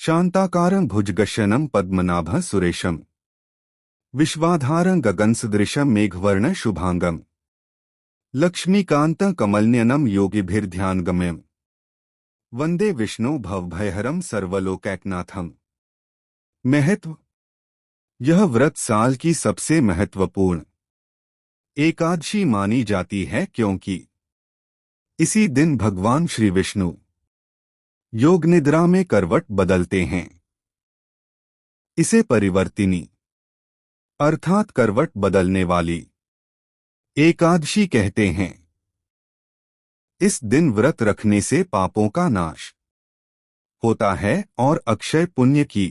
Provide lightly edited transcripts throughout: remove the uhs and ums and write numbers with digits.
शांताकारं भुजगशयनं पद्मनाभं सुरेशं विश्वाधारं गगनसदृशं मेघवर्ण शुभांगं लक्ष्मीकान्तं कमलनयनं योगिभिर्ध्यानगम्यं वंदे विष्णु भवभयहरं सर्वलोकैकनाथं। महत्व। यह व्रत साल की सबसे महत्वपूर्ण एकादशी मानी जाती है क्योंकि इसी दिन भगवान श्री विष्णु योग निद्रा में करवट बदलते हैं। इसे परिवर्तिनी अर्थात करवट बदलने वाली एकादशी कहते हैं। इस दिन व्रत रखने से पापों का नाश होता है और अक्षय पुण्य की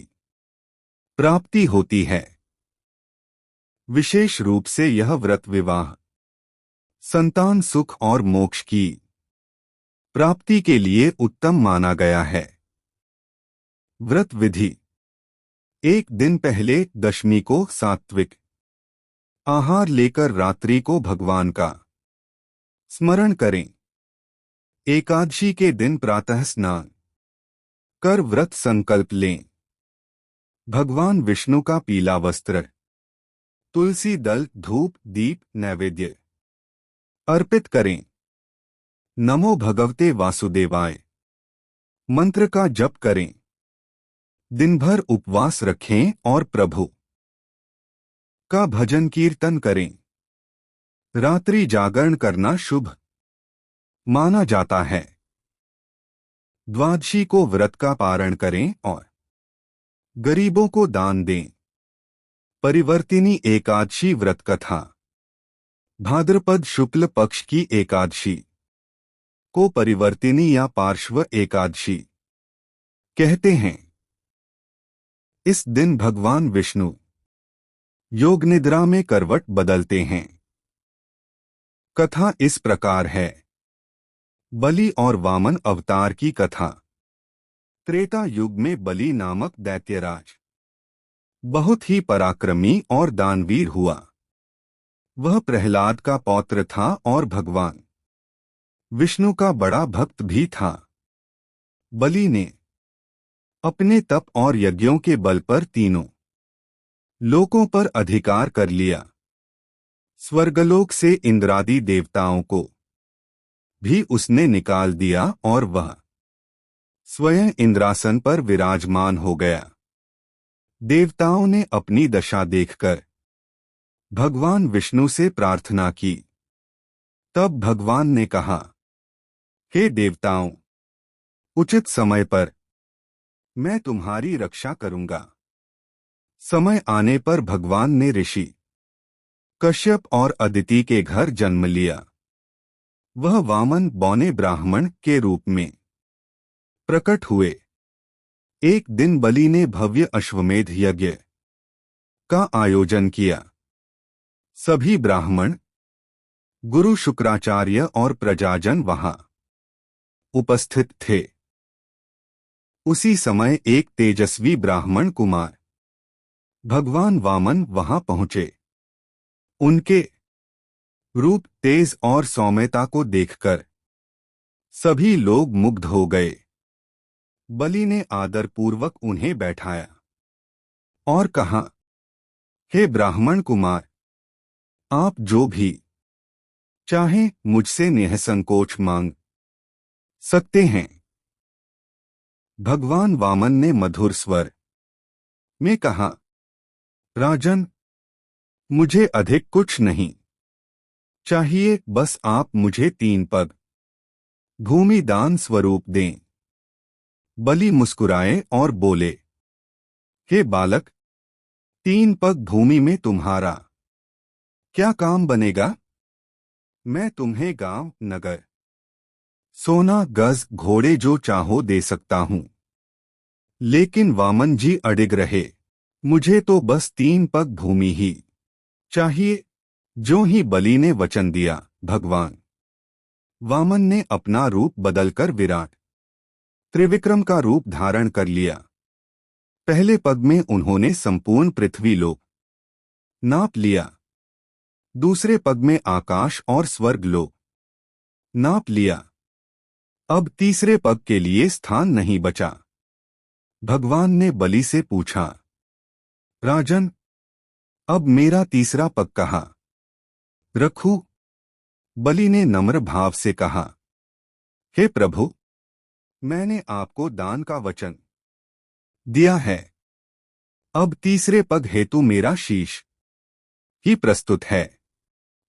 प्राप्ति होती है। विशेष रूप से यह व्रत विवाह, संतान सुख और मोक्ष की प्राप्ति के लिए उत्तम माना गया है। व्रत विधि। एक दिन पहले दशमी को सात्विक आहार लेकर रात्रि को भगवान का स्मरण करें। एकादशी के दिन प्रातः स्नान कर व्रत संकल्प लें। भगवान विष्णु का पीला वस्त्र, तुलसी दल, धूप, दीप, नैवेद्य अर्पित करें। नमो भगवते वासुदेवाय मंत्र का जप करें। दिन भर उपवास रखें और प्रभु का भजन कीर्तन करें। रात्रि जागरण करना शुभ माना जाता है। द्वादशी को व्रत का पारण करें और गरीबों को दान दें। परिवर्तिनी एकादशी व्रत कथा। भाद्रपद शुक्ल पक्ष की एकादशी को परिवर्तिनी या पार्श्व एकादशी कहते हैं। इस दिन भगवान विष्णु योग निद्रा में करवट बदलते हैं। कथा इस प्रकार है। बलि और वामन अवतार की कथा। त्रेता युग में बलि नामक दैत्यराज बहुत ही पराक्रमी और दानवीर हुआ। वह प्रहलाद का पौत्र था और भगवान विष्णु का बड़ा भक्त भी था। बलि ने अपने तप और यज्ञों के बल पर तीनों लोकों पर अधिकार कर लिया। स्वर्गलोक से इंद्रादि देवताओं को भी उसने निकाल दिया और वह स्वयं इंद्रासन पर विराजमान हो गया। देवताओं ने अपनी दशा देखकर भगवान विष्णु से प्रार्थना की। तब भगवान ने कहा, हे देवताओं, उचित समय पर मैं तुम्हारी रक्षा करूंगा। समय आने पर भगवान ने ऋषि कश्यप और अदिति के घर जन्म लिया। वह वामन बौने ब्राह्मण के रूप में प्रकट हुए। एक दिन बलि ने भव्य अश्वमेध यज्ञ का आयोजन किया। सभी ब्राह्मण, गुरु शुक्राचार्य और प्रजाजन वहां उपस्थित थे। उसी समय एक तेजस्वी ब्राह्मण कुमार भगवान वामन वहां पहुंचे। उनके रूप, तेज और सौम्यता को देखकर सभी लोग मुग्ध हो गए। बलि ने आदरपूर्वक उन्हें बैठाया और कहा, हे ब्राह्मण कुमार, आप जो भी चाहें मुझसे निःसंकोच मांग सकते हैं। भगवान वामन ने मधुर स्वर में कहा, राजन, मुझे अधिक कुछ नहीं चाहिए, बस आप मुझे 3 पग भूमि दान स्वरूप दें। बलि मुस्कुराए और बोले, हे बालक, 3 पग भूमि में तुम्हारा क्या काम बनेगा? मैं तुम्हें गांव, नगर, सोना, गज, घोड़े जो चाहो दे सकता हूं। लेकिन वामन जी अडिग रहे। मुझे तो बस 3 पग भूमि ही चाहिए। जो ही बलि ने वचन दिया, भगवान वामन ने अपना रूप बदलकर विराट त्रिविक्रम का रूप धारण कर लिया। पहले पग में उन्होंने संपूर्ण पृथ्वी लोक नाप लिया। दूसरे पग में आकाश और स्वर्ग लोक नाप लिया। अब तीसरे पग के लिए स्थान नहीं बचा। भगवान ने बलि से पूछा, राजन, अब मेरा तीसरा पग कहाँ रखूं? बलि ने नम्र भाव से कहा, हे प्रभु, मैंने आपको दान का वचन दिया है। अब तीसरे पग हेतु मेरा शीश ही प्रस्तुत है।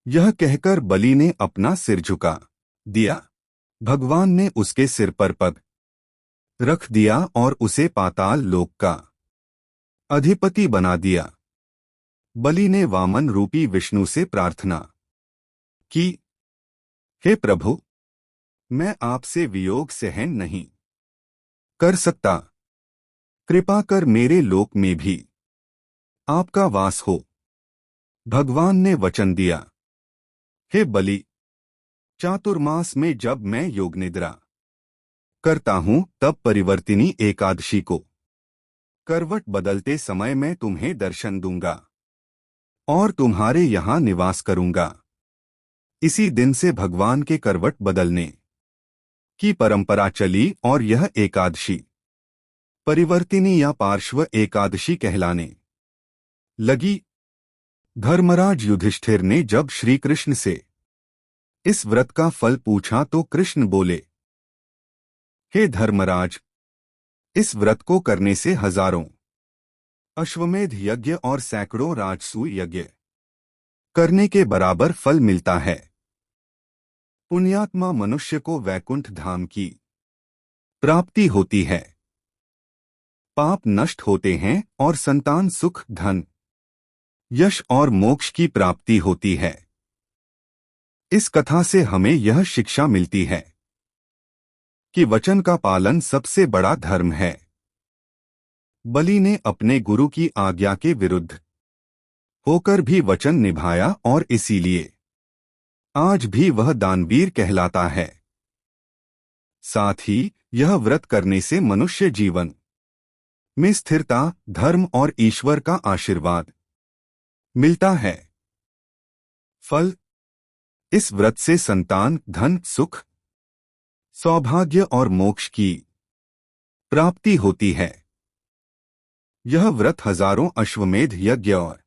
यह कहकर बलि ने अपना सिर झुका दिया। भगवान ने उसके सिर पर पग रख दिया और उसे पाताल लोक का अधिपति बना दिया। बलि ने वामन रूपी विष्णु से प्रार्थना की, हे प्रभु, मैं आपसे वियोग सहन नहीं कर सकता। कृपा कर मेरे लोक में भी आपका वास हो। भगवान ने वचन दिया, हे बलि, चातुर्मास में जब मैं योग निद्रा करता हूं तब परिवर्तिनी एकादशी को करवट बदलते समय मैं तुम्हें दर्शन दूंगा और तुम्हारे यहां निवास करूंगा। इसी दिन से भगवान के करवट बदलने की परंपरा चली और यह एकादशी परिवर्तिनी या पार्श्व एकादशी कहलाने लगी। धर्मराज युधिष्ठिर ने जब श्री कृष्ण से इस व्रत का फल पूछा तो कृष्ण बोले, हे धर्मराज, इस व्रत को करने से हजारों अश्वमेध यज्ञ और सैकड़ों राजसूय यज्ञ करने के बराबर फल मिलता है। पुण्यात्मा मनुष्य को वैकुंठ धाम की प्राप्ति होती है, पाप नष्ट होते हैं और संतान सुख, धन, यश और मोक्ष की प्राप्ति होती है। इस कथा से हमें यह शिक्षा मिलती है कि वचन का पालन सबसे बड़ा धर्म है। बलि ने अपने गुरु की आज्ञा के विरुद्ध होकर भी वचन निभाया और इसीलिए आज भी वह दानवीर कहलाता है। साथ ही यह व्रत करने से मनुष्य जीवन में स्थिरता, धर्म और ईश्वर का आशीर्वाद मिलता है। फल, इस व्रत से संतान, धन, सुख, सौभाग्य और मोक्ष की प्राप्ति होती है। यह व्रत हजारों अश्वमेध यज्ञ और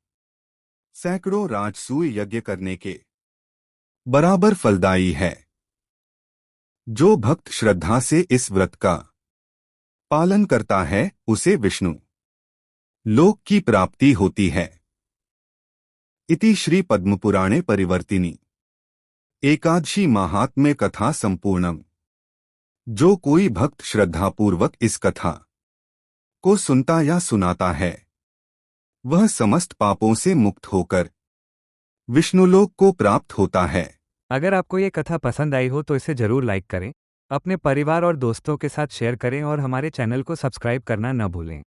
सैकड़ों राजसूय यज्ञ करने के बराबर फलदायी है। जो भक्त श्रद्धा से इस व्रत का पालन करता है उसे विष्णु लोक की प्राप्ति होती है। इति श्री पद्मपुराणे परिवर्तिनी एकादशी महात्म्य कथा संपूर्णम। जो कोई भक्त श्रद्धापूर्वक इस कथा को सुनता या सुनाता है वह समस्त पापों से मुक्त होकर विष्णुलोक को प्राप्त होता है। अगर आपको ये कथा पसंद आई हो तो इसे जरूर लाइक करें, अपने परिवार और दोस्तों के साथ शेयर करें और हमारे चैनल को सब्सक्राइब करना न भूलें।